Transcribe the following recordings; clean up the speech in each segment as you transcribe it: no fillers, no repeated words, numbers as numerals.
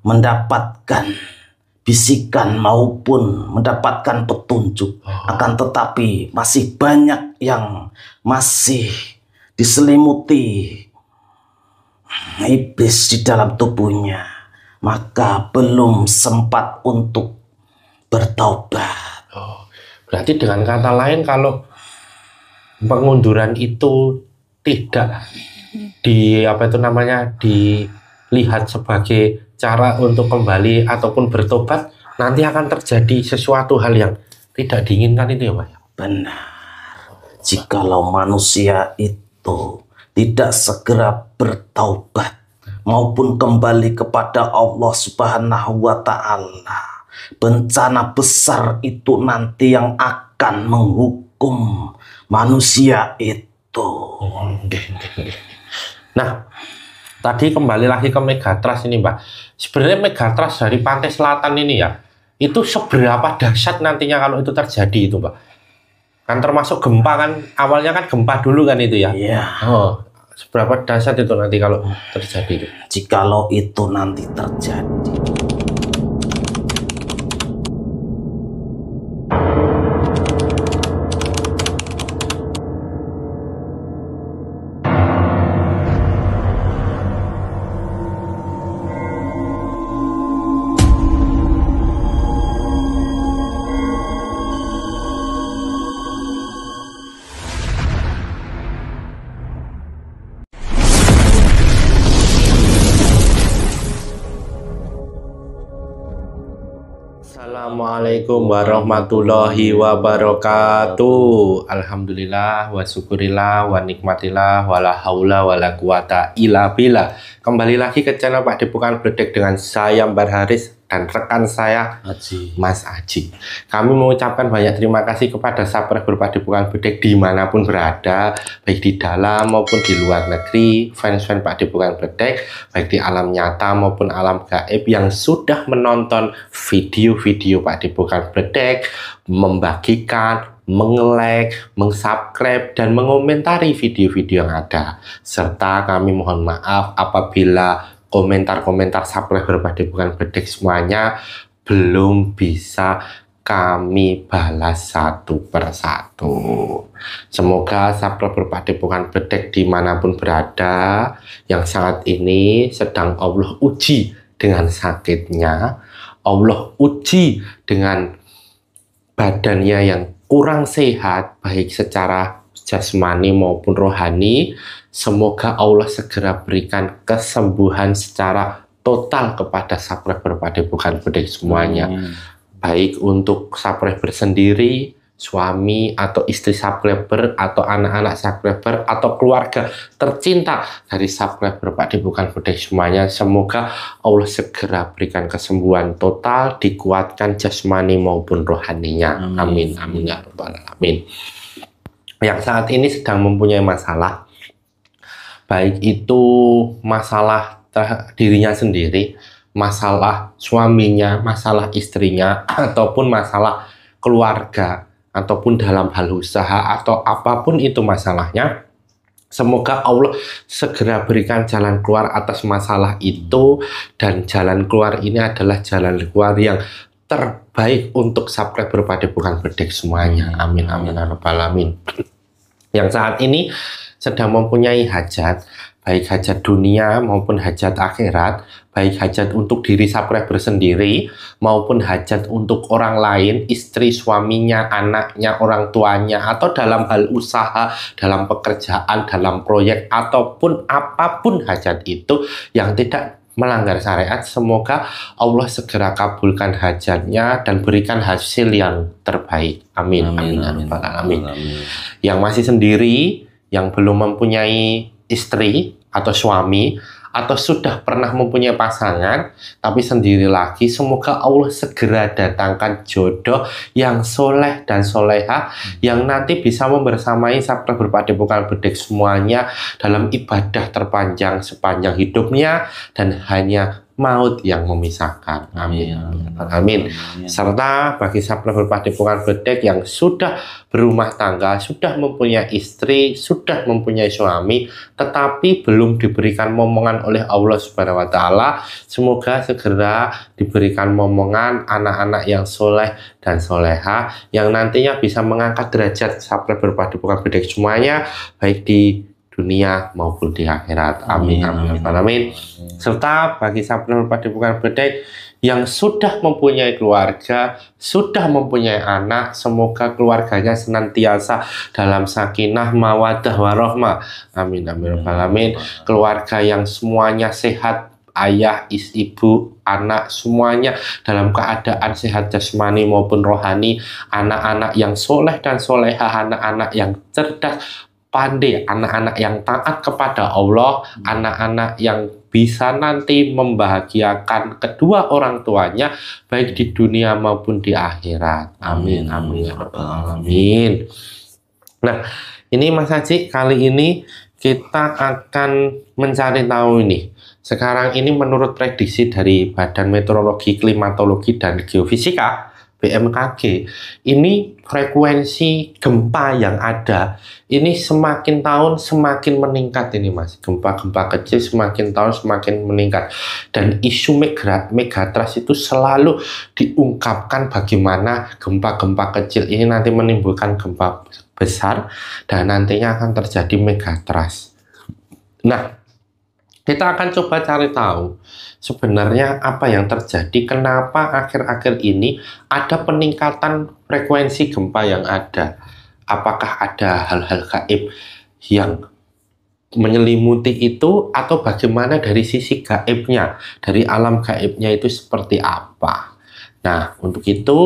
mendapatkan bisikan maupun mendapatkan petunjuk. Akan tetapi masih banyak yang masih diselimuti iblis di dalam tubuhnya, maka belum sempat untuk bertaubat. Berarti dengan kata lain, kalau pengunduran itu tidak dilihat sebagai cara untuk kembali ataupun bertobat, nanti akan terjadi sesuatu hal yang tidak diinginkan itu ya Pak? Benar. Jikalau manusia itu tidak segera bertaubat maupun kembali kepada Allah Subhanahu wa Ta'ala, bencana besar itu nanti yang akan menghukum manusia itu. Nah, tadi kembali lagi ke Megatrust ini Pak. Sebenarnya Megatrust dari pantai selatan ini ya, itu seberapa dahsyat nantinya kalau itu terjadi itu Pak? Kan termasuk gempa kan, awalnya kan gempa dulu kan itu ya? Iya. Seberapa dahsyat itu nanti kalau terjadi itu? Jikalau itu nanti terjadi, Assalamualaikum warahmatullahi wabarakatuh. Alhamdulillah wa syukurillah wa nikmatillah wa la haula wa la quwata illa billah. Kembali lagi ke channel Pak Depokan Bledek dengan saya Mbak Haris dan rekan saya Mas Aji. Kami mengucapkan banyak terima kasih kepada subscriber Pak Depokan Bledek dimanapun berada, baik di dalam maupun di luar negeri, fans-fans Pak Depokan Bledek, baik di alam nyata maupun alam gaib yang sudah menonton video-video Pak Depokan Bledek, membagikan, meng-like, meng-subscribe, dan mengomentari video-video yang ada. Serta kami mohon maaf apabila komentar-komentar subscriber Pak Depokan Bledek semuanya belum bisa kami balas satu persatu. Semoga subscriber Pak Depokan Bledek dimanapun berada yang saat ini sedang Allah uji dengan sakitnya, Allah uji dengan badannya yang kurang sehat baik secara jasmani maupun rohani. Semoga Allah segera berikan kesembuhan secara total kepada subscriber Pak Depokan Bledek semuanya. Baik untuk subscriber sendiri, suami atau istri subscriber, atau anak-anak subscriber, atau keluarga tercinta dari subscriber Pak Depokan Bledek semuanya. Semoga Allah segera berikan kesembuhan total, dikuatkan jasmani maupun rohaninya. Amin, amin ya rabbal alamin. Yang saat ini sedang mempunyai masalah, baik itu masalah dirinya sendiri, masalah suaminya, masalah istrinya, ataupun masalah keluarga, ataupun dalam hal usaha, atau apapun itu masalahnya. Semoga Allah segera berikan jalan keluar atas masalah itu, dan jalan keluar ini adalah jalan keluar yang terbaik untuk subscriber Pak Depokan Bledek semuanya. Amin, amin ya rabbal alamin. Yang saat ini sedang mempunyai hajat, baik hajat dunia maupun hajat akhirat, baik hajat untuk diri subscriber sendiri maupun hajat untuk orang lain, istri, suaminya, anaknya, orang tuanya, atau dalam hal usaha, dalam pekerjaan, dalam proyek, ataupun apapun hajat itu yang tidak melanggar syariat. Semoga Allah segera kabulkan hajatnya dan berikan hasil yang terbaik. Amin, amin, amin, amin. Yang masih sendiri, yang belum mempunyai istri atau suami, atau sudah pernah mempunyai pasangan tapi sendiri lagi, semoga Allah segera datangkan jodoh yang soleh dan soleha, yang nanti bisa membersamai subscriber Pak Depokan Bledek semuanya dalam ibadah terpanjang sepanjang hidupnya, dan hanya maut yang memisahkan. Amin. Amin. Serta bagi sahabat berpadepokan bedek yang sudah berumah tangga, sudah mempunyai istri, sudah mempunyai suami, tetapi belum diberikan momongan oleh Allah Subhanahu wa Ta'ala, semoga segera diberikan momongan anak-anak yang soleh dan soleha yang nantinya bisa mengangkat derajat sahabat berpadepokan bedek semuanya, baik di dunia maupun di akhirat. Amin. Amin. Amin. Serta bagi sahabat berpadepokan bedek yang sudah mempunyai keluarga, sudah mempunyai anak, semoga keluarganya senantiasa dalam sakinah, mawaddah, warahmah. Amin. Amin. Amin. Keluarga yang semuanya sehat, ayah, ibu, anak, semuanya dalam keadaan sehat jasmani maupun rohani, anak-anak yang soleh dan soleha, anak-anak yang cerdas, pandai, anak-anak yang taat kepada Allah, anak-anak yang bisa nanti membahagiakan kedua orang tuanya baik di dunia maupun di akhirat. Amin. Amin. Amin. Nah, ini Mas Haji, kali ini kita akan mencari tahu ini. Sekarang ini menurut prediksi dari Badan Meteorologi, Klimatologi, dan Geofisika BMKG, ini frekuensi gempa yang ada ini semakin tahun semakin meningkat ini Mas. Gempa-gempa kecil semakin tahun semakin meningkat. Dan isu megatrust itu selalu diungkapkan bagaimana gempa-gempa kecil ini nanti menimbulkan gempa besar dan nantinya akan terjadi megatrust. Nah, kita akan coba cari tahu sebenarnya apa yang terjadi, kenapa akhir-akhir ini ada peningkatan frekuensi gempa yang ada. Apakah ada hal-hal gaib yang menyelimuti itu, atau bagaimana dari sisi gaibnya, dari alam gaibnya itu seperti apa. Nah, untuk itu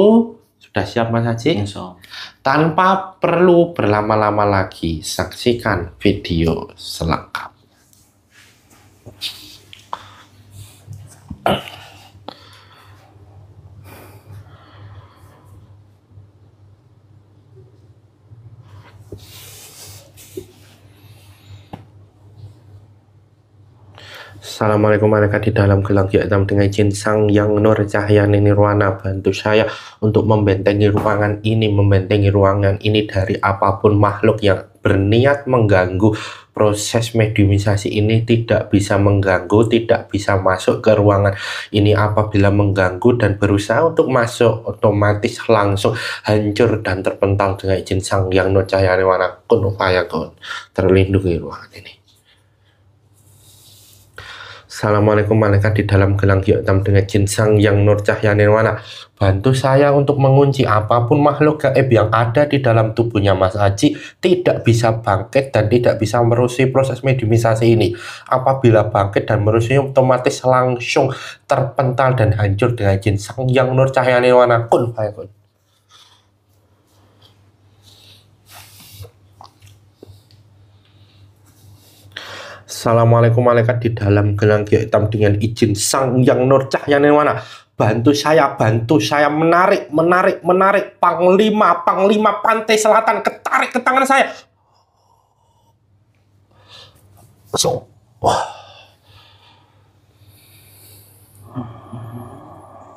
sudah siap Mas Haji? Tanpa perlu berlama-lama lagi, saksikan video selengkap. Assalamualaikum malaikat di dalam gelang hitam dengan izin Sang Yang Nur Cahaya Nirwana, bantu saya untuk membentengi ruangan ini dari apapun makhluk yang berniat mengganggu proses mediumisasi ini. Tidak bisa mengganggu, tidak bisa masuk ke ruangan ini. Apabila mengganggu dan berusaha untuk masuk, otomatis langsung hancur dan terpental dengan izin Sang Yang Nur Cahaya Nirwana, kun fayakun, terlindungi ruangan ini. Assalamualaikum malaikat di dalam gelang hitam dengan jin Sang Yang Nur Cahaya Nirwana, bantu saya untuk mengunci apapun makhluk gaib yang ada di dalam tubuhnya Mas Haji tidak bisa bangkit dan tidak bisa merusi proses mediumisasi ini. Apabila bangkit dan merusi, otomatis langsung terpental dan hancur dengan jin Sang Yang Nur Cahaya Nirwana, kun fayakun. Assalamualaikum malaikat di dalam gelang hitam dengan izin Sang Yang Nur Cahaya Nirwana, bantu saya menarik Panglima Pantai Selatan, ketarik ke tangan saya.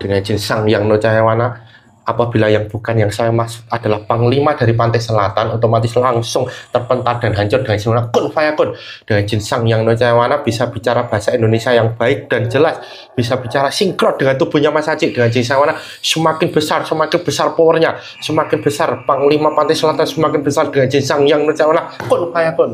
Dengan izin Sang Yang Nur Cahaya Nirwana, apabila yang bukan yang saya maksud adalah Panglima dari Pantai Selatan, otomatis langsung terpental dan hancur dengan izin kun fayakun. Dengan izin Sang Yang Nur Cahaya Nirwana, bisa bicara bahasa Indonesia yang baik dan jelas, bisa bicara sinkron dengan tubuhnya Mas Haji. Dengan izin Sang Yang Nur semakin besar powernya, semakin besar Panglima Pantai Selatan, semakin besar dengan izin Sang Yang Nur Cahaya Nirwana, kun fayakun.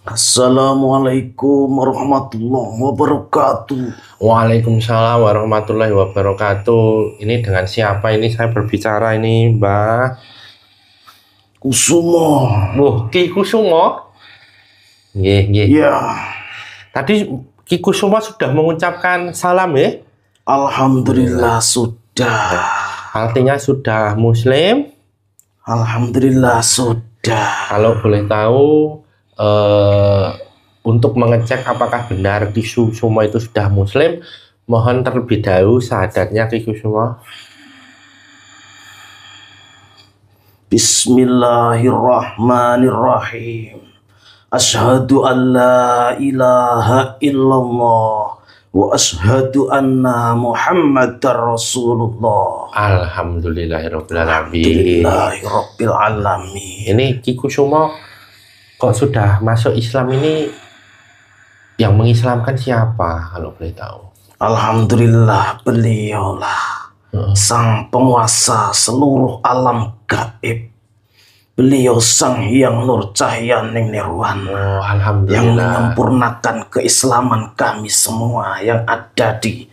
Assalamualaikum warahmatullahi wabarakatuh. Waalaikumsalam warahmatullahi wabarakatuh. Ini dengan siapa ini saya berbicara ini, Mbak? Kusumo. Ki Kusumo? Nggih. Ya. Tadi Ki Kusumo sudah mengucapkan salam ya? Alhamdulillah sudah. Artinya sudah muslim? Alhamdulillah sudah. Kalau boleh tahu, untuk mengecek apakah benar Ki Kusumo itu sudah muslim, mohon terlebih dahulu syahadatnya Ki Kusumo. Bismillahirrahmanirrahim. Asyhadu an la ilaha illallah wa asyhadu anna Muhammadar Rasulullah. Alhamdulillahirabbil alamin. Alhamdulillahirabbil alamin. Ini Ki Kusumo kok sudah masuk Islam ini, yang mengislamkan siapa kalau boleh tahu? Alhamdulillah, beliaulah sang penguasa seluruh alam gaib. Beliau sang Hyang Nur Cahya Ning Nirwana, Oh, yang alhamdulillah. menyempurnakan keislaman kami semua yang ada di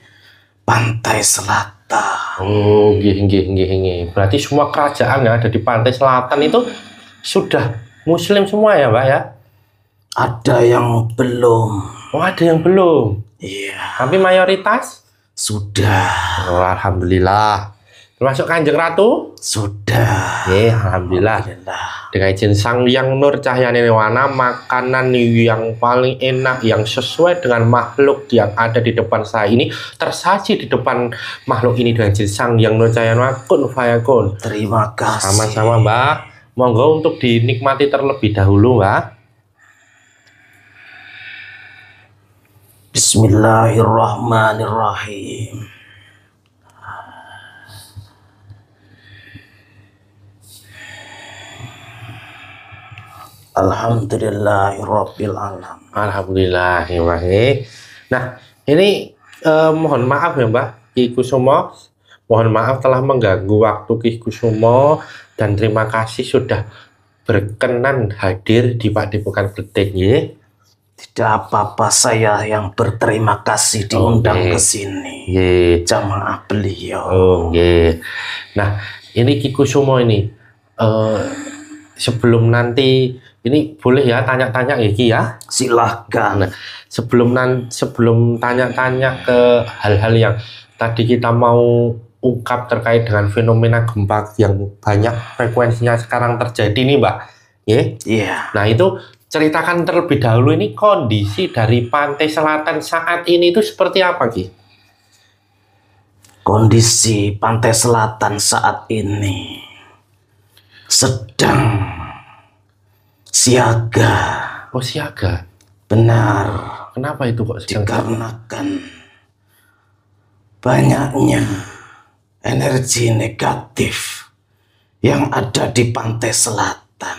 pantai selatan. Oh, nggih. Berarti semua kerajaan yang ada di pantai selatan itu sudah muslim semua ya, Mbak ya? Ada yang belum. Oh, ada yang belum. Iya, Tapi mayoritas? sudah. Oh, alhamdulillah. Termasuk Kanjeng Ratu? Sudah. Alhamdulillah. Alhamdulillah. Dengan izin Sang Hyang Nur Cahya Nirwana, makanan yang paling enak, yang sesuai dengan makhluk yang ada di depan saya ini, tersaji di depan makhluk ini dengan izin Sang Hyang Nur Cahya Nirwana, kun fayakun. Terima kasih. Sama-sama, Mbak. Monggo untuk dinikmati terlebih dahulu, Mbak. Bismillahirrahmanirrahim. Alhamdulillahirabbil alamin. Alhamdulillah, ya, Mbak. Nah, ini mohon maaf ya, Mbak Ki Kusumo. Mohon maaf telah mengganggu waktu Ki Kusumo, dan terima kasih sudah berkenan hadir di Padepokan Gledek, nggih. Tidak apa-apa, saya yang berterima kasih diundang ke sini. Nggih. Jamaah beliau. Oh, nggih. Nah, ini Ki Kusumo ini sebelum nanti ini boleh ya tanya-tanya ya, Ki ya? Silahkan. Nah, sebelum tanya-tanya ke hal-hal yang tadi kita mau ungkap terkait dengan fenomena gempa yang banyak frekuensinya sekarang terjadi nih, Mbak. Iya. Nah, itu ceritakan terlebih dahulu ini kondisi dari pantai selatan saat ini itu seperti apa, Ki? Kondisi pantai selatan saat ini sedang siaga. Oh, siaga. Benar, Kenapa itu kok sedang siaga? dikarenakan banyaknya energi negatif yang ada di pantai selatan.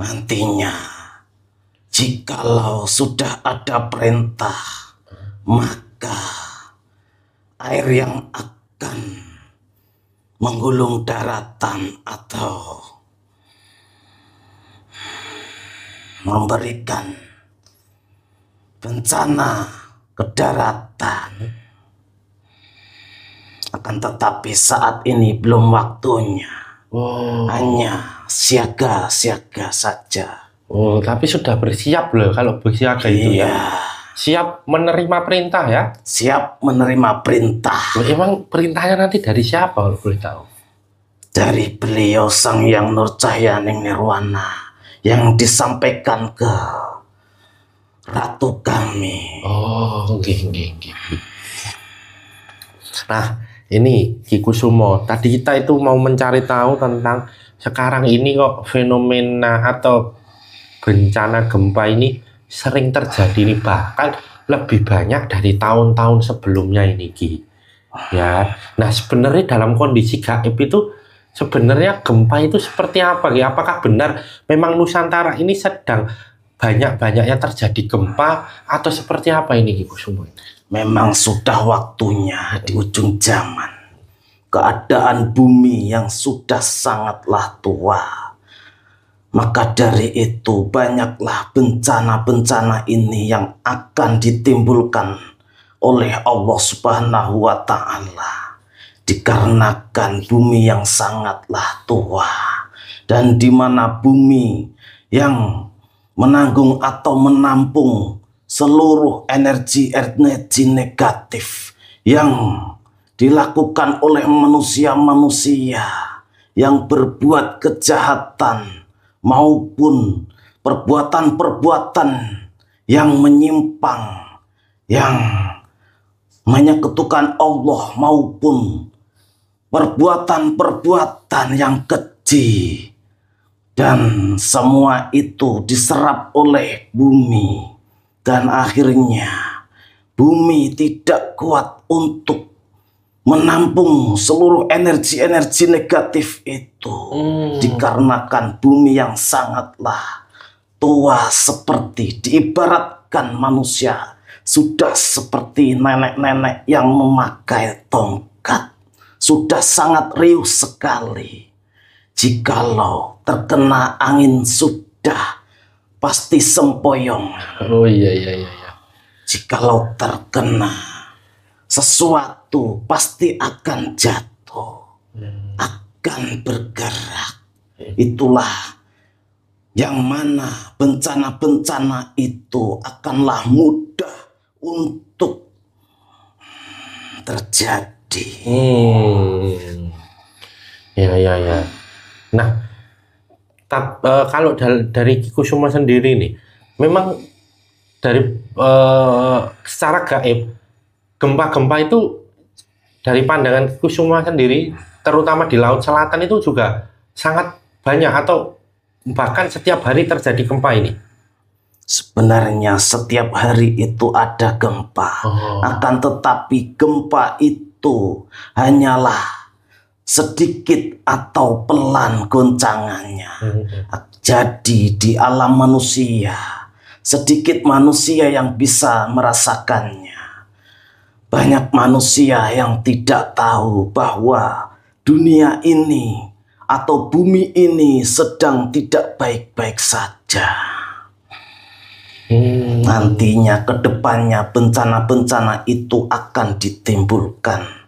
Nantinya, jikalau sudah ada perintah, maka air yang akan menggulung daratan atau memberikan bencana ke daratan. Akan tetapi saat ini belum waktunya. Oh, Hanya siaga-siaga saja. oh, tapi sudah bersiap loh kalau bersiaga itu ya. Iya, Siap menerima perintah ya. siap menerima perintah Loh, emang perintahnya nanti dari siapa kalau boleh tahu? dari beliau Sang Hyang Nur Cahya Ning Nirwana yang disampaikan ke ratu kami. Oh, nggih. Nah, ini Ki Kusumo. Tadi kita itu mau mencari tahu tentang sekarang ini kok fenomena atau bencana gempa ini sering terjadi nih, bahkan lebih banyak dari tahun-tahun sebelumnya ini, Ki. Ya. Nah, sebenarnya dalam kondisi gaib itu sebenarnya gempa itu seperti apa, Ki? Apakah benar memang Nusantara ini sedang banyak-banyaknya terjadi gempa atau seperti apa ini, Ki Kusumo? Memang sudah waktunya di ujung zaman. Keadaan bumi yang sudah sangatlah tua. Maka dari itu banyaklah bencana-bencana ini yang akan ditimbulkan oleh Allah Subhanahu wa Ta'ala. Dikarenakan bumi yang sangatlah tua, dan di mana bumi yang menanggung atau menampung seluruh energi negatif yang dilakukan oleh manusia-manusia yang berbuat kejahatan maupun perbuatan-perbuatan yang menyimpang, yang menyekutukan Allah, maupun perbuatan-perbuatan yang keji Dan semua itu diserap oleh bumi. Dan akhirnya bumi tidak kuat untuk menampung seluruh energi-energi negatif itu. Dikarenakan bumi yang sangatlah tua, seperti diibaratkan manusia sudah seperti nenek-nenek yang memakai tongkat. Sudah sangat riuh sekali. Jikalau terkena angin sudah pasti sempoyong. Oh iya. Jikalau terkena sesuatu pasti akan jatuh, akan bergerak. Itulah yang mana bencana-bencana itu akanlah mudah untuk terjadi. Ya. Nah, kalau dari Ki Kusuma sendiri nih, memang dari secara gaib gempa-gempa itu dari pandangan Ki Kusuma sendiri, terutama di Laut Selatan itu juga sangat banyak atau bahkan setiap hari terjadi gempa ini. Sebenarnya setiap hari itu ada gempa, akan tetapi gempa itu hanyalah sedikit atau pelan goncangannya. Jadi di alam manusia, sedikit manusia yang bisa merasakannya. Banyak manusia yang tidak tahu bahwa dunia ini atau bumi ini sedang tidak baik-baik saja. Nantinya ke depannya bencana-bencana itu akan ditimbulkan.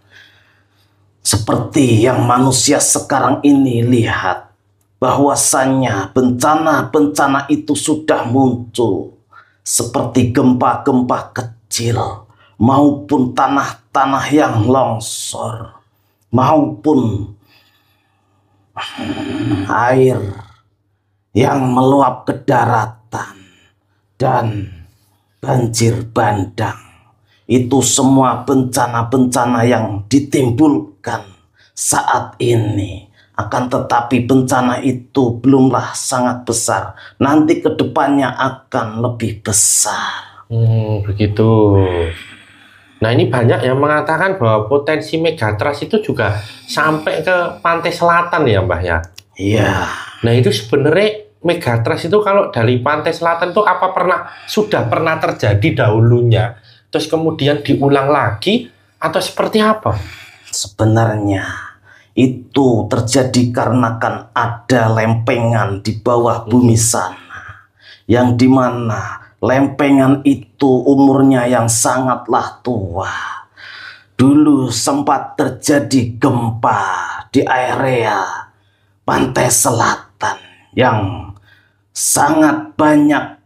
Seperti yang manusia sekarang ini lihat, bahwasannya bencana-bencana itu sudah muncul. Seperti gempa-gempa kecil, maupun tanah-tanah yang longsor, maupun air yang meluap ke daratan, dan banjir bandang. Itu semua bencana-bencana yang ditimbulkan saat ini. Akan tetapi bencana itu belumlah sangat besar. Nanti ke depannya akan lebih besar. Begitu. Nah, ini banyak yang mengatakan bahwa potensi megatrust itu juga sampai ke pantai selatan ya, Mbah ya? Iya. Nah, itu sebenarnya megatrust itu kalau dari pantai selatan itu sudah pernah terjadi dahulunya, terus kemudian diulang lagi atau seperti apa? Sebenarnya itu terjadi karena kan ada lempengan di bawah bumi sana, yang dimana lempengan itu umurnya yang sangatlah tua. Dulu sempat terjadi gempa di area pantai selatan yang sangat banyak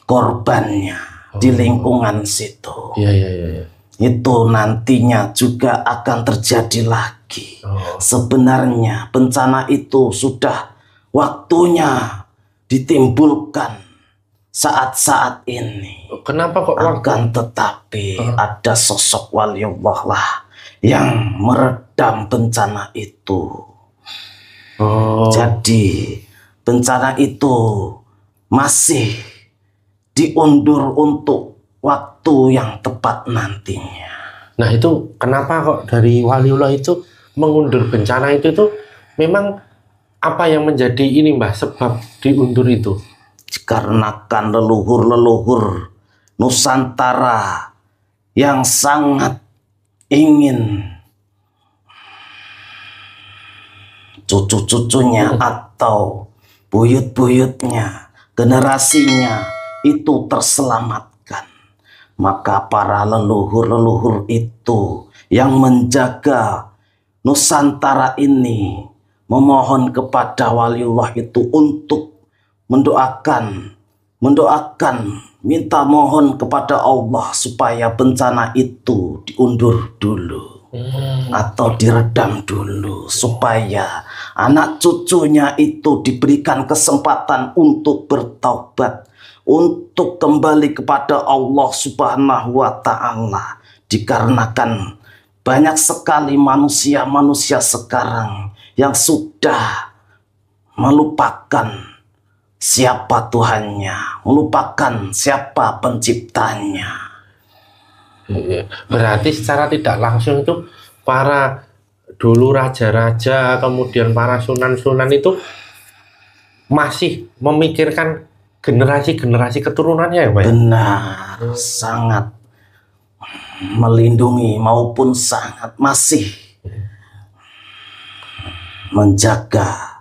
korbannya di lingkungan situ. Iya. Itu nantinya juga akan terjadi lagi. Sebenarnya bencana itu sudah waktunya ditimbulkan saat-saat ini. Kenapa kok akan tetapi ada sosok waliullah lah yang meredam bencana itu. Jadi bencana itu masih diundur untuk waktu yang tepat nantinya. Nah, itu kenapa kok dari waliullah itu mengundur bencana itu memang apa yang menjadi ini, Mbah, sebab diundur itu? Dikarenakan leluhur-leluhur Nusantara yang sangat ingin cucu-cucunya atau buyut-buyutnya, generasinya itu terselamatkan. Maka para leluhur-leluhur itu yang menjaga Nusantara ini memohon kepada waliullah itu untuk mendoakan, minta mohon kepada Allah supaya bencana itu diundur dulu atau diredam dulu, supaya anak cucunya itu diberikan kesempatan untuk bertaubat, untuk kembali kepada Allah Subhanahu wa Ta'ala. Dikarenakan banyak sekali manusia-manusia sekarang yang sudah melupakan siapa Tuhannya, melupakan siapa penciptanya. Berarti secara tidak langsung itu para dulu raja-raja, kemudian para sunan-sunan itu masih memikirkan generasi-generasi keturunannya ya Pak? Benar, sangat melindungi maupun sangat masih menjaga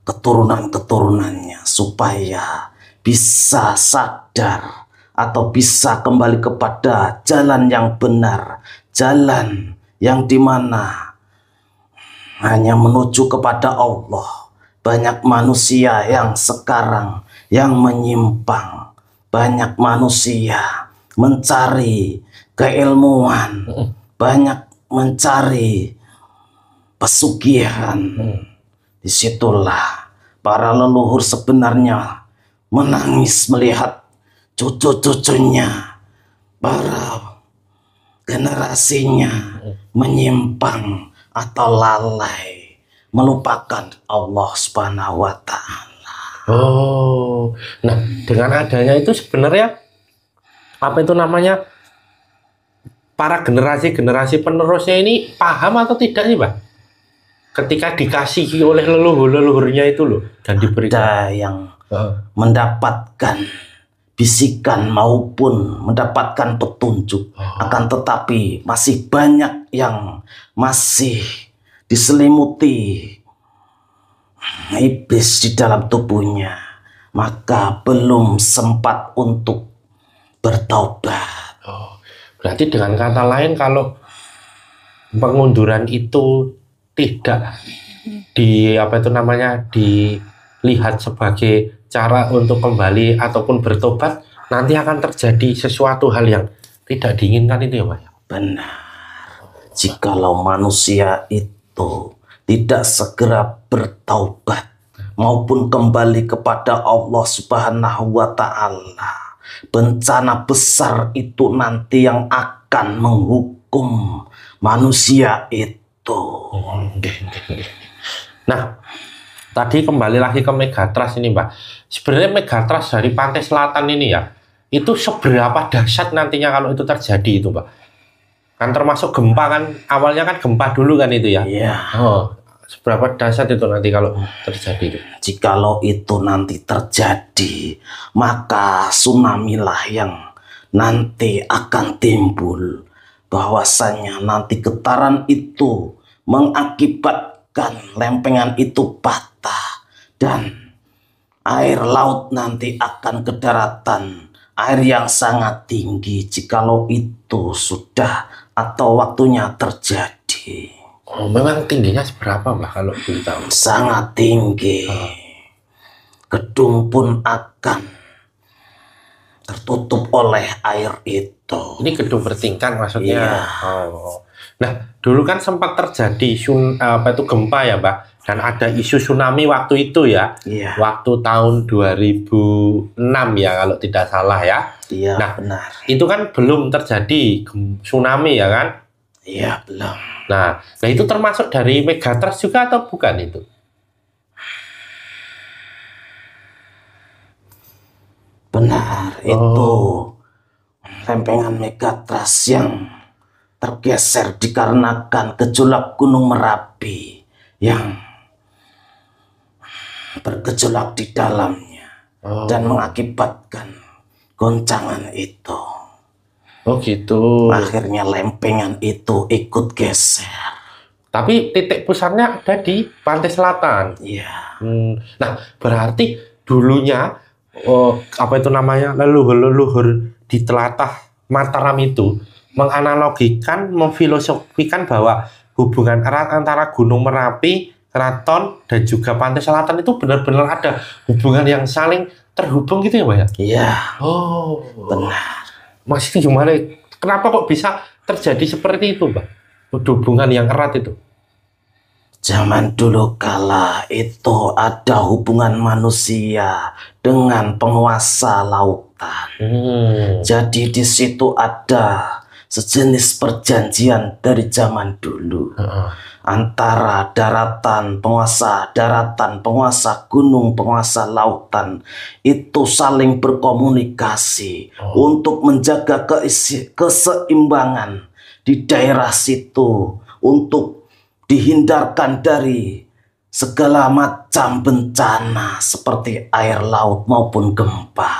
keturunan-keturunannya supaya bisa sadar atau bisa kembali kepada jalan yang benar, jalan yang dimana hanya menuju kepada Allah. Banyak manusia yang sekarang yang menyimpang, banyak manusia mencari keilmuan, banyak mencari pesugihan. Disitulah para leluhur sebenarnya menangis melihat cucu-cucunya, para generasinya menyimpang atau lalai, melupakan Allah Subhanahu wa Ta'ala. Oh, nah dengan adanya itu sebenarnya apa itu namanya, para generasi-generasi penerusnya ini paham atau tidak sih Pak? Ketika dikasihi oleh leluhur-leluhurnya itu loh dan diberikan. Ada yang mendapatkan bisikan maupun mendapatkan petunjuk, akan tetapi masih banyak yang masih diselimuti iblis di dalam tubuhnya, maka belum sempat untuk bertaubat. Berarti dengan kata lain, kalau pengunduran itu tidak dilihat sebagai cara untuk kembali ataupun bertobat, nanti akan terjadi sesuatu hal yang tidak diinginkan itu ya Pak? Benar. Jikalau manusia itu tidak segera bertaubat maupun kembali kepada Allah Subhanahu wa Ta'ala, bencana besar itu nanti yang akan menghukum manusia itu. Nah, tadi kembali lagi ke Megatrust ini Mbak. Sebenarnya Megatrust dari pantai selatan ini ya, itu seberapa dahsyat nantinya kalau itu terjadi itu Mbak? Kan termasuk gempa kan, awalnya kan gempa dulu kan itu ya? Iya. Seberapa dahsyat itu nanti kalau terjadi itu? Jikalau itu nanti terjadi, maka tsunami lah yang nanti akan timbul. Bahwasanya nanti getaran itu mengakibatkan lempengan itu patah dan air laut nanti akan ke daratan, air yang sangat tinggi jikalau itu sudah atau waktunya terjadi. Oh, memang tingginya seberapa Mbak kalau boleh tahu? Sangat tinggi. Gedung pun akan tertutup oleh air itu. Ini gedung bertingkat maksudnya? Iya. Nah, dulu kan sempat terjadi gempa ya Mbak, dan ada isu tsunami waktu itu ya. Iya. Waktu tahun 2006 ya kalau tidak salah ya. Iya, nah, benar. Itu kan belum terjadi tsunami ya kan? Iya, belum. Nah itu termasuk dari Megatrust juga atau bukan itu? Benar, itu lempengan Megatrust yang tergeser dikarenakan gejolak Gunung Merapi yang bergejolak di dalamnya dan mengakibatkan goncangan itu. Oh gitu. Akhirnya lempengan itu ikut geser. Tapi titik pusatnya ada di pantai selatan. Iya. Nah berarti dulunya leluhur-leluhur di telatah Mataram itu menganalogikan, memfilosofikan bahwa hubungan erat antara Gunung Merapi, Keraton, dan juga pantai selatan itu benar-benar ada hubungan yang saling terhubung gitu ya Pak ya? Iya. Oh benar. Mas itu gimana? Kenapa kok bisa terjadi seperti itu, Pak? Hubungan yang erat itu. Zaman dulu kala itu ada hubungan manusia dengan penguasa lautan. Jadi di situ ada sejenis perjanjian dari zaman dulu antara penguasa daratan, penguasa gunung, penguasa lautan itu saling berkomunikasi untuk menjaga keseimbangan di daerah situ, untuk dihindarkan dari segala macam bencana seperti air laut maupun gempa.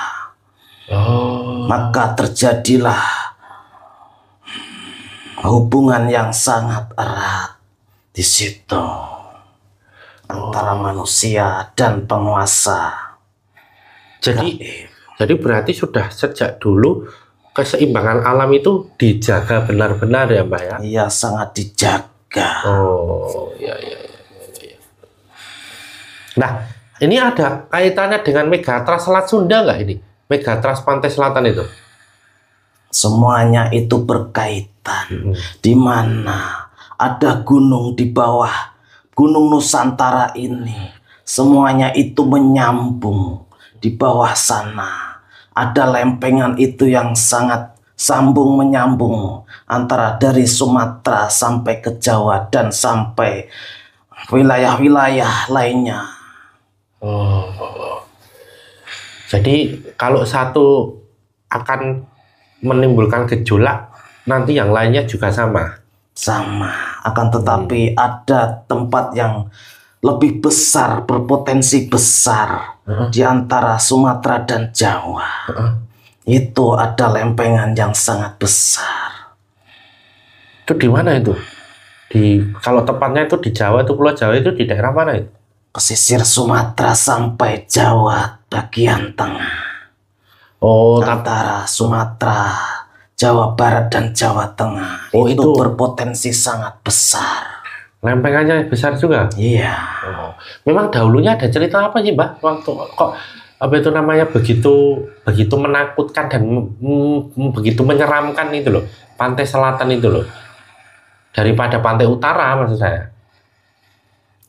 Maka terjadilah hubungan yang sangat erat di situ antara manusia dan penguasa. Jadi berarti sudah sejak dulu keseimbangan alam itu dijaga benar-benar ya Mbah ya? Iya, sangat dijaga. Ya. Nah, ini ada kaitannya dengan Megatrust Selat Sunda nggak ini? Megatrust Pantai Selatan itu? Semuanya itu berkaitan. Di mana ada gunung di bawah Gunung Nusantara ini, semuanya itu menyambung di bawah sana. Ada lempengan itu yang sangat sambung menyambung antara dari Sumatera sampai ke Jawa dan sampai wilayah-wilayah lainnya. Jadi kalau satu akan menimbulkan gejolak, nanti yang lainnya juga sama. Sama, akan tetapi ada tempat yang lebih besar, berpotensi besar di antara Sumatera dan Jawa. Itu ada lempengan yang sangat besar. Itu di mana itu? Kalau tepatnya itu di Jawa, itu Pulau Jawa itu di daerah mana itu? Pesisir Sumatera sampai Jawa bagian tengah. Antara Sumatera, Jawa Barat dan Jawa Tengah. Itu berpotensi sangat besar. Lempengannya besar juga? Iya. Memang dahulunya ada cerita apa sih Mbah? Waktu kok apa itu namanya begitu menakutkan dan begitu menyeramkan itu loh, pantai selatan itu loh, daripada pantai utara maksud saya.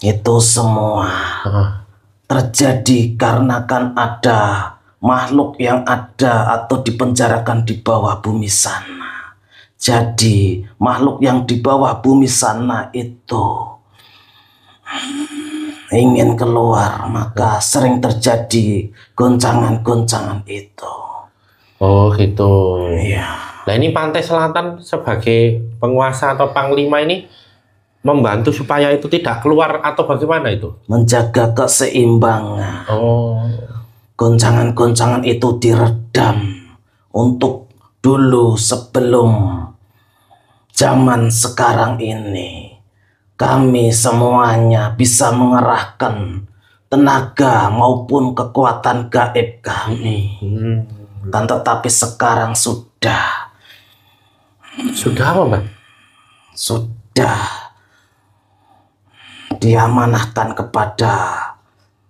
Itu semua terjadi karena kan ada makhluk yang ada atau dipenjarakan di bawah bumi sana. Jadi makhluk yang di bawah bumi sana itu ingin keluar, maka sering terjadi goncangan-goncangan itu. Oh gitu. Iya. Nah ini pantai selatan sebagai penguasa atau panglima ini membantu supaya itu tidak keluar atau bagaimana itu? Menjaga keseimbangan. Goncangan-goncangan itu diredam untuk dulu sebelum zaman sekarang ini. Kami semuanya bisa mengerahkan tenaga maupun kekuatan gaib kami. Dan tetapi sekarang sudah apa Mbak? Sudah diamanahkan kepada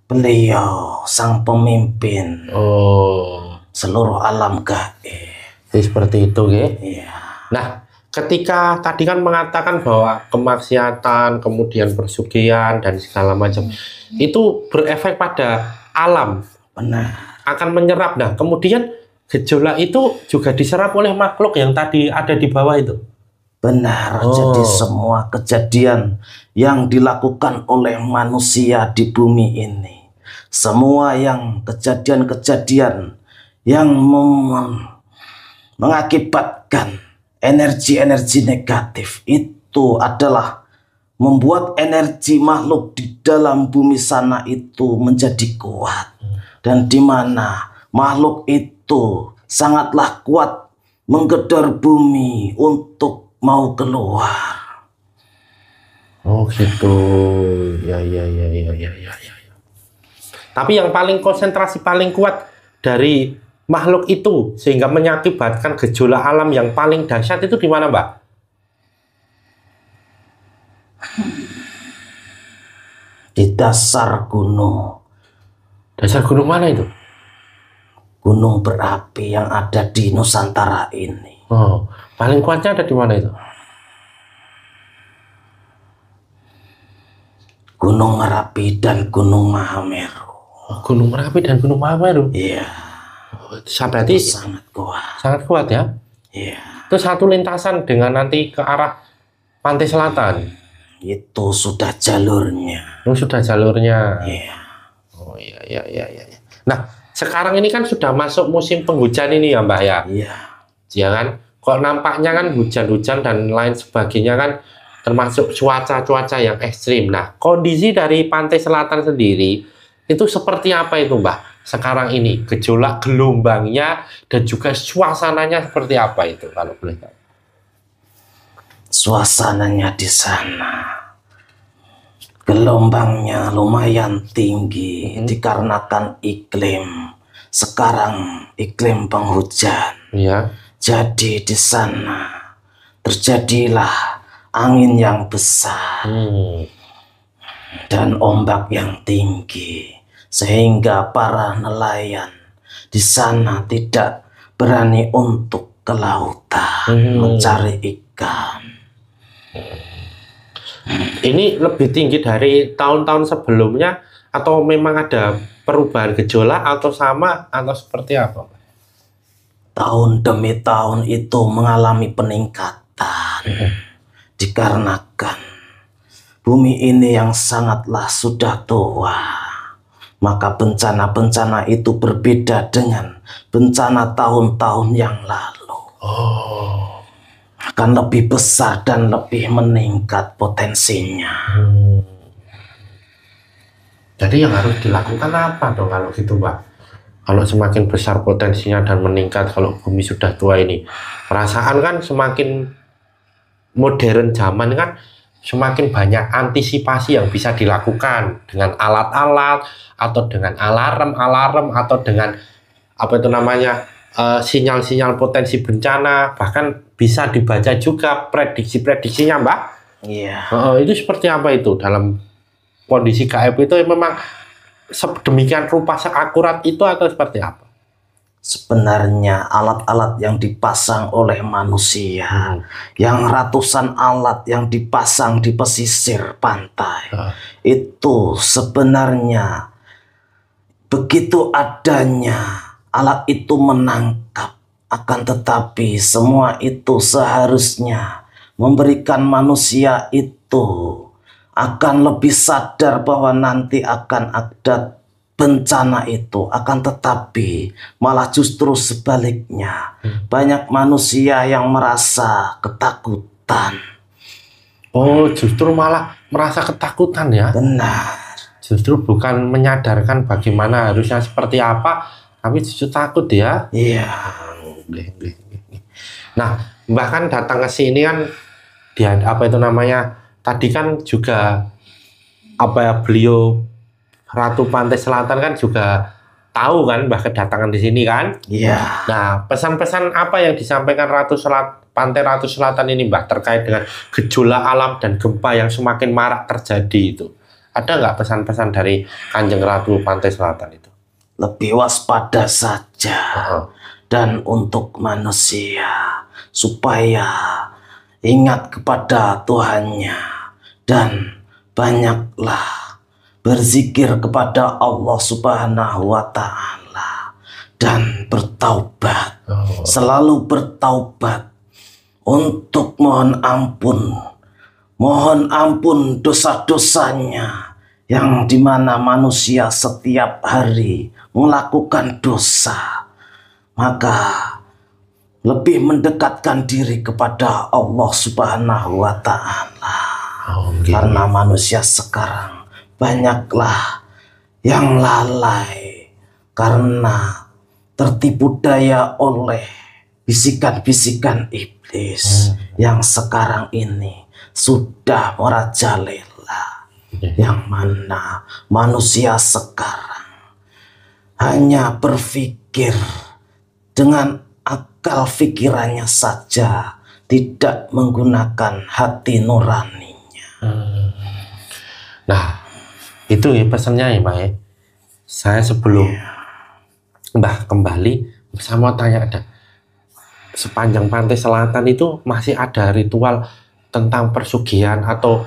beliau sang pemimpin seluruh alam gaib. Seperti itu ya? Iya. Nah, ketika tadi kan mengatakan bahwa kemaksiatan, kemudian persugihan dan segala macam itu berefek pada alam. Benar. Akan menyerap. Nah, kemudian gejolak itu juga diserap oleh makhluk yang tadi ada di bawah itu. Benar. Jadi semua kejadian yang dilakukan oleh manusia di bumi ini, semua yang kejadian-kejadian yang mengakibatkan energi-energi negatif itu adalah membuat energi makhluk di dalam bumi sana itu menjadi kuat, dan di mana makhluk itu sangatlah kuat menggedor bumi untuk mau keluar. Oh gitu. Ya. Tapi yang paling konsentrasi paling kuat dari makhluk itu sehingga mengakibatkan gejolak alam yang paling dahsyat itu di mana, Mbak? Di dasar gunung. Dasar gunung mana itu? Gunung berapi yang ada di Nusantara ini. Paling kuatnya ada di mana itu? Gunung Merapi dan Gunung Mahameru. Gunung Merapi dan Gunung Mahameru? Iya. Berarti sangat kuat. Sangat kuat ya? Iya. Itu satu lintasan dengan nanti ke arah pantai selatan. Itu sudah jalurnya. Itu sudah jalurnya. Iya. Oh iya. Nah, sekarang ini kan sudah masuk musim penghujan ini ya Mbak ya. Iya. Ya kan? Kok nampaknya kan hujan-hujan dan lain sebagainya kan termasuk cuaca-cuaca yang ekstrim. Nah, kondisi dari pantai selatan sendiri itu seperti apa itu Mbak? Sekarang ini gejolak gelombangnya dan juga suasananya seperti apa itu kalau boleh tahu? Suasananya di sana gelombangnya lumayan tinggi dikarenakan iklim sekarang iklim penghujan. Iya. Jadi di sana terjadilah angin yang besar dan ombak yang tinggi sehingga para nelayan di sana tidak berani untuk ke lautan mencari ikan. Ini lebih tinggi dari tahun-tahun sebelumnya atau memang ada perubahan gejolak atau sama atau seperti apa? Tahun demi tahun itu mengalami peningkatan dikarenakan bumi ini yang sangatlah sudah tua. Maka bencana-bencana itu berbeda dengan bencana tahun-tahun yang lalu. Akan lebih besar dan lebih meningkat potensinya. Jadi yang harus dilakukan apa dong kalau gitu Pak? Kalau semakin besar potensinya dan meningkat kalau bumi sudah tua ini. Perasaan kan semakin modern zaman kan semakin banyak antisipasi yang bisa dilakukan dengan alat-alat atau dengan alarm atau dengan apa itu namanya sinyal-sinyal potensi bencana, bahkan bisa dibaca juga prediksi-prediksinya Mbak. Iya. Itu seperti apa itu dalam kondisi gaib itu memang sedemikian rupa seakurat itu atau seperti apa? Sebenarnya alat-alat yang dipasang oleh manusia, yang ratusan alat yang dipasang di pesisir pantai, itu sebenarnya begitu adanya alat itu menangkap, akan tetapi semua itu seharusnya memberikan manusia itu akan lebih sadar bahwa nanti akan ada bencana itu, akan tetapi malah justru sebaliknya banyak manusia yang merasa ketakutan. Oh, justru malah merasa ketakutan ya? Benar. Justru bukan menyadarkan bagaimana harusnya seperti apa, tapi justru takut ya? Iya. Nah, bahkan datang ke sini kan dia apa itu namanya? Tadi kan juga apa ya, beliau Ratu Pantai Selatan kan juga tahu kan bahwa kedatangan di sini kan? Iya. Nah, pesan-pesan apa yang disampaikan Pantai Ratu Selatan ini Mbak terkait dengan gejolak alam dan gempa yang semakin marak terjadi itu? Ada nggak pesan-pesan dari Kanjeng Ratu Pantai Selatan itu? Lebih waspada saja. Dan untuk manusia supaya ingat kepada Tuhannya dan banyaklah berzikir kepada Allah Subhanahu wa Ta'ala dan bertaubat. Selalu bertaubat untuk mohon ampun dosa-dosanya, yang dimana manusia setiap hari melakukan dosa, maka lebih mendekatkan diri kepada Allah Subhanahu wa Ta'ala. Karena manusia sekarang banyaklah yang lalai karena tertipu daya oleh bisikan-bisikan iblis yang sekarang ini sudah merajalela, yang mana manusia sekarang hanya berpikir dengan akal pikirannya saja, tidak menggunakan hati nuraninya. Nah, itu ya pesannya ya Mbak ya. Saya sebelum Mbak kembali, saya mau tanya, ada sepanjang Pantai Selatan itu masih ada ritual tentang persugihan atau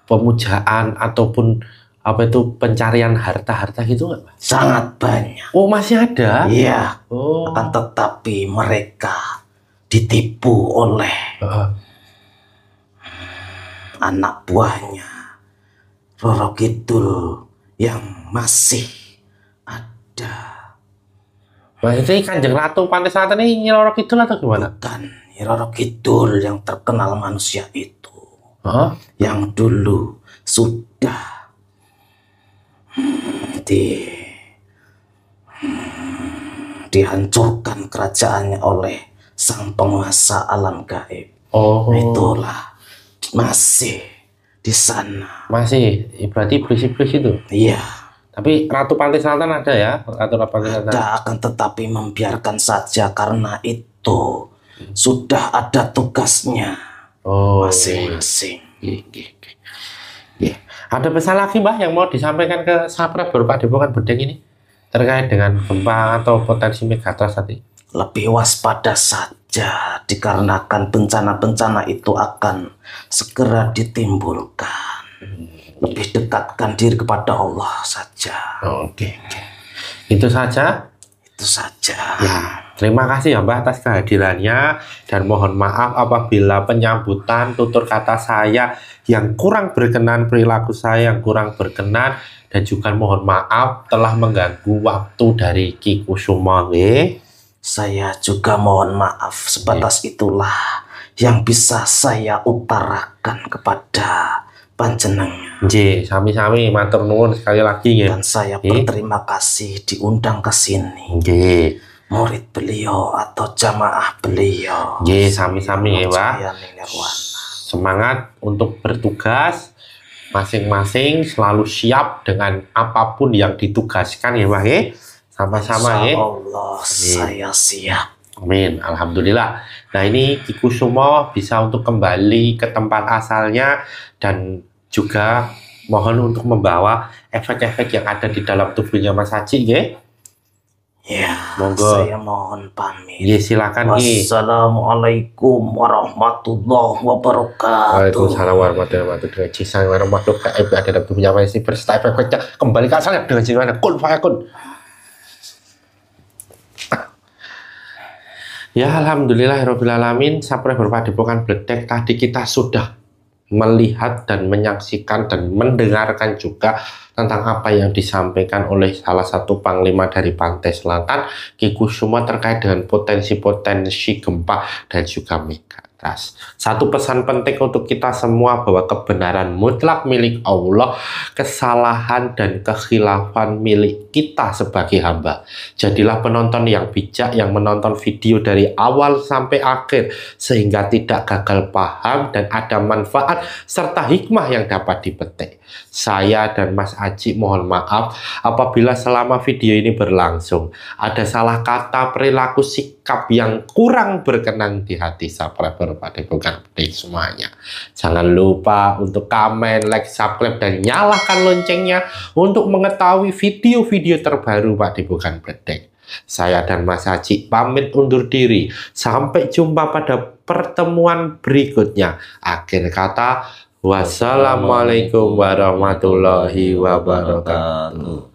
pemujaan ataupun apa itu pencarian harta-harta gitu nggak Mbak? Sangat banyak. Oh, masih ada? Iya. Oh. Akan tetapi mereka ditipu oleh anak buahnya Roro Kidul yang masih ada. Maksudnya Kanjeng Ratu Pantai Selatan ini Roro Kidul atau gimana? Bukan, Roro Kidul yang terkenal manusia itu, yang dulu sudah dihancurkan kerajaannya oleh sang penguasa alam gaib. Itulah masih di sana. Masih, berarti iblis-iblis itu? Iya. Tapi Ratu Pantai Selatan ada ya? Ratu Pantai Selatan. Ada, akan tetapi membiarkan saja karena itu sudah ada tugasnya masing-masing. Ada pesan lagi Mbah yang mau disampaikan ke subscriber Padepokan Bedeng ini terkait dengan gempa atau potensi megatrust tadi? Lebih waspada saja dikarenakan bencana-bencana itu akan segera ditimbulkan. Lebih dekatkan diri kepada Allah saja. Oke. Itu saja? Itu saja. Ya, terima kasih ya Mbah atas kehadirannya dan mohon maaf apabila penyambutan tutur kata saya yang kurang berkenan, perilaku saya yang kurang berkenan, dan juga mohon maaf telah mengganggu waktu dari Ki Kusuma. Saya juga mohon maaf, sebatas itulah yang bisa saya utarakan kepada panjenengan. Sami-sami matur nuwun sekali lagi ya. Dan saya berterima kasih diundang ke sini. Murid beliau atau jamaah beliau. Sami-sami ya Pak. Semangat untuk bertugas, masing-masing selalu siap dengan apapun yang ditugaskan ya Pak. Sama-sama ya. Allah, saya siap. Amin, alhamdulillah. Nah ini Ki Kusuma bisa untuk kembali ke tempat asalnya dan juga mohon untuk membawa efek-efek yang ada di dalam tubuhnya Mas Haji ya. Ya, monggo. Saya mohon pamit. Ya silakan Ki. Wassalamualaikum warahmatullahi wabarakatuh. Waalaikumsalam warahmatullahi wabarakatuh. Dengan cisang warahmatullahi wabarakatuh ada dalam tubuhnya Mas Haji berserta efek-efeknya kembali ke asalnya dengan jiwa kun fayakun. Ya alhamdulillahirrahmanirrahim. Sampai berpadepokan Bedeng tadi kita sudah melihat dan menyaksikan dan mendengarkan juga tentang apa yang disampaikan oleh salah satu panglima dari Pantai Selatan, Ki Kusuma, terkait dengan potensi-potensi gempa dan juga megatrust. Satu pesan penting untuk kita semua bahwa kebenaran mutlak milik Allah, kesalahan dan kekhilafan milik kita sebagai hamba. Jadilah penonton yang bijak yang menonton video dari awal sampai akhir sehingga tidak gagal paham dan ada manfaat serta hikmah yang dapat dipetik. Saya dan Mas Aji mohon maaf apabila selama video ini berlangsung ada salah kata, perilaku, sikap yang kurang berkenan di hati subscriber Padepokan Bedeng semuanya. Jangan lupa untuk komen, like, subscribe, dan nyalakan loncengnya untuk mengetahui video-video terbaru Padepokan Bedeng. Saya dan Mas Haji pamit undur diri. Sampai jumpa pada pertemuan berikutnya. Akhir kata, wassalamualaikum warahmatullahi wabarakatuh.